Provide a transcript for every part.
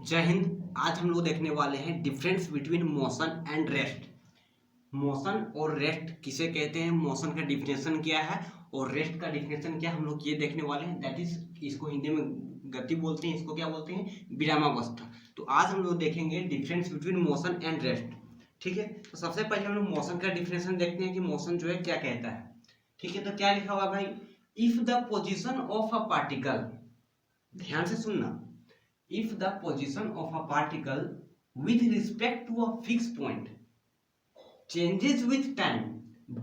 जय हिंद। आज हम लोग देखने वाले हैं difference between motion and rest. Motion और रेस्ट किसे कहते हैं, मोशन का डिफिनेशन क्या है और रेस्ट का डिफिनेशन क्या, हम लोग ये देखने वाले हैं। दैट इज, इसको हिंदी में गति बोलते हैं, इसको क्या बोलते हैं, विरामावस्था। तो आज हम लोग देखेंगे difference between motion and rest. ठीक है, तो सबसे पहले हम लोग मोशन का डिफिनेशन देखते हैं कि मोशन जो है क्या कहता है। ठीक है, तो क्या लिखा हुआ भाई, if the position of a particle, ध्यान से सुनना, if the position of a particle with respect to a fixed point changes with time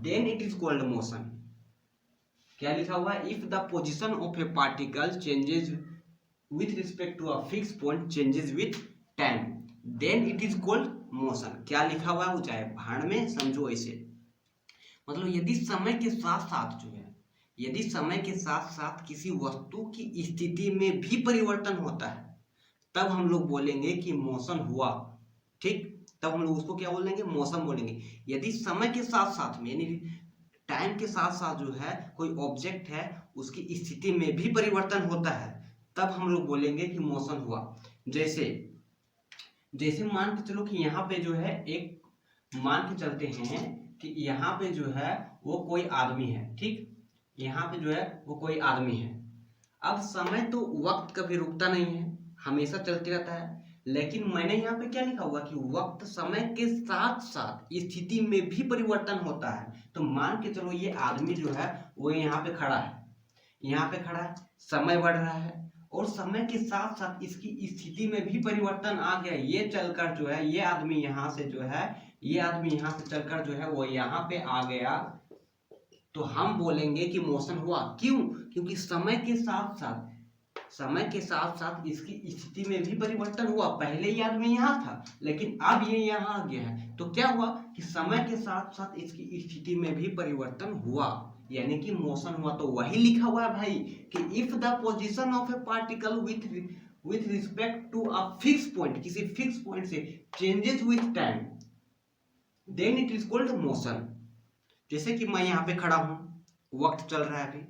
then it is called motion। क्या लिखा हुआ है, if the position of a particle changes with respect to a fixed point changes with time then it is called motion। क्या लिखा हुआ है वो चाहे भाड़ में समझो ऐसे, मतलब यदि समय के साथ साथ जो है, यदि समय के साथ साथ किसी वस्तु की स्थिति में भी परिवर्तन होता है तब हम लोग बोलेंगे कि मोशन हुआ। ठीक, तब हम लोग उसको क्या बोलेंगे, मोशन बोलेंगे। यदि समय के साथ साथ में यानी टाइम के साथ साथ जो है कोई ऑब्जेक्ट है उसकी स्थिति में भी परिवर्तन होता है तब हम लोग बोलेंगे कि मोशन हुआ। जैसे जैसे मान के चलो कि यहाँ पे जो है एक, मान के चलते हैं कि यहाँ पे जो है वो कोई आदमी है। ठीक, यहाँ पे जो है वो कोई आदमी है। अब समय तो वक्त कभी रुकता नहीं है, हमेशा चलते रहता है, लेकिन मैंने यहाँ पे क्या लिखा हुआ कि वक्त समय के साथ साथ स्थिति में भी परिवर्तन होता है। तो मान के चलो ये आदमी जो है वो यहाँ पे खड़ा है, यहाँ पे खड़ा है, समय बढ़ रहा है और समय के साथ साथ इसकी स्थिति में भी परिवर्तन आ गया। ये चलकर जो है, ये आदमी यहाँ से जो है, ये आदमी यहाँ से चलकर जो है वो यहाँ पे आ गया, तो हम बोलेंगे कि मोशन हुआ। क्यों? क्योंकि समय के साथ साथ इसकी स्थिति में भी परिवर्तन हुआ। पहले ये आदमी यहाँ था लेकिन अब ये यहाँ आ गया है, तो क्या हुआ कि समय के साथ साथ इसकी स्थिति में भी परिवर्तन हुआ, यानी कि मोशन हुआ। तो वही लिखा हुआ है भाई कि if the position of a particle with respect to a fix point, किसी फिक्स पॉइंट से changes with time then it is called motion. जैसे कि मैं यहाँ पे खड़ा हूँ, वक्त चल रहा है अभी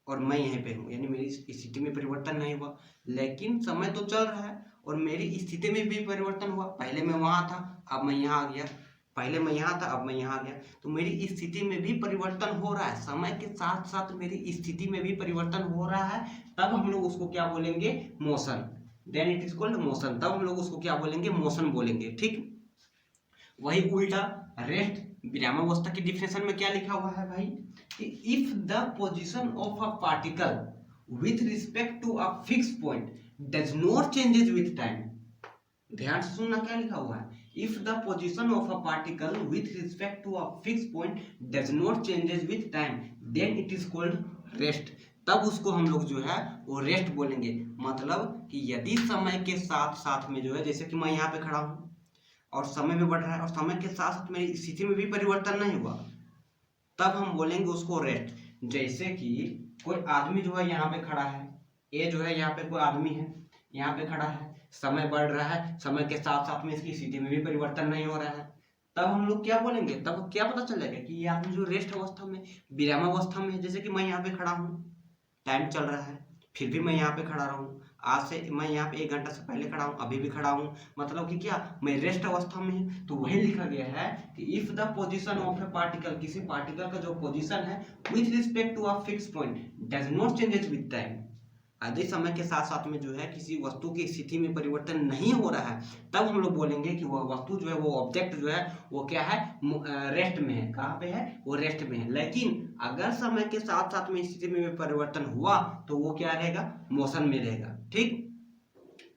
और मैं यहीं पे हूँ, यानी मेरी स्थिति में परिवर्तन नहीं हुआ, लेकिन समय तो चल रहा है और मेरी स्थिति में भी परिवर्तन हुआ। पहले मैं वहाँ था, अब मैं यहाँ आ गया, पहले मैं यहाँ था, अब मैं यहाँ आ गया, तो मेरी स्थिति में भी परिवर्तन हो रहा है। समय के साथ साथ मेरी स्थिति में भी परिवर्तन हो रहा है, तब हम लोग उसको क्या बोलेंगे, motion. Then it is called motion, तब हम लोग उसको क्या बोलेंगे, मोशन बोलेंगे। ठीक, वही उल्टा रेस्ट, विरामावस्था की डिफिनेशन में क्या लिखा हुआ है भाई कि if the position of a particle with respect to a fix point does not changes with time. ध्यान से सुनना क्या लिखा हुआ है, if the position of a particle with respect to a fix point does not changes with time then it is called rest. तब उसको हम लोग जो है वो रेस्ट बोलेंगे। मतलब कि यदि समय के साथ साथ में जो है, जैसे कि मैं यहाँ पे खड़ा हूँ और समय भी बढ़ रहा है और समय के साथ साथ मेरी स्थिति में भी परिवर्तन नहीं हुआ, तब हम बोलेंगे उसको रेस्ट। जैसे कि कोई आदमी जो है यहाँ पे खड़ा है, ये जो है यहाँ पे कोई आदमी है, यहाँ पे खड़ा है, समय बढ़ रहा है, समय के साथ साथ में इसकी स्थिति में भी परिवर्तन नहीं हो रहा है, तब हम लोग क्या बोलेंगे, तब क्या पता चल जाएगा कि ये आदमी जो रेस्ट अवस्था में, विरामावस्था में है। जैसे कि मैं यहाँ पे खड़ा हूँ, टाइम चल रहा है, फिर भी मैं यहाँ पे खड़ा रहूँ, आज से मैं यहाँ पे 1 घंटा से पहले खड़ा हूँ, अभी भी खड़ा हूँ, मतलब कि क्या, मैं रेस्ट अवस्था में हूँ। तो वही लिखा गया है कि if the position of a particle, किसी पार्टिकल का जो पोजीशन है with respect to a fix point does not changes with time, यदि समय के साथ साथ में जो है किसी वस्तु की स्थिति में परिवर्तन नहीं हो रहा है, तब हम लोग बोलेंगे कि वह वस्तु जो है, वो ऑब्जेक्ट जो है वो क्या है, रेस्ट में है। कहाँ पे है, वो रेस्ट में है। लेकिन अगर समय के साथ साथ में स्थिति में भी परिवर्तन हुआ तो वो क्या रहेगा, मोशन में रहेगा। ठीक,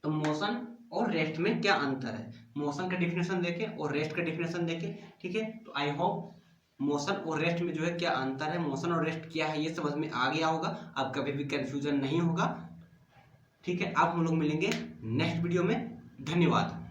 तो मोशन और रेस्ट में क्या अंतर है, मोशन का डिफिनेशन देखें और रेस्ट का डिफिनेशन देखें। ठीक है, तो आई होप मोशन और रेस्ट में जो है क्या अंतर है, मोशन और रेस्ट क्या है, ये समझ में आ गया होगा, अब कभी भी कंफ्यूजन नहीं होगा। ठीक है, अब हम लोग मिलेंगे नेक्स्ट वीडियो में। धन्यवाद।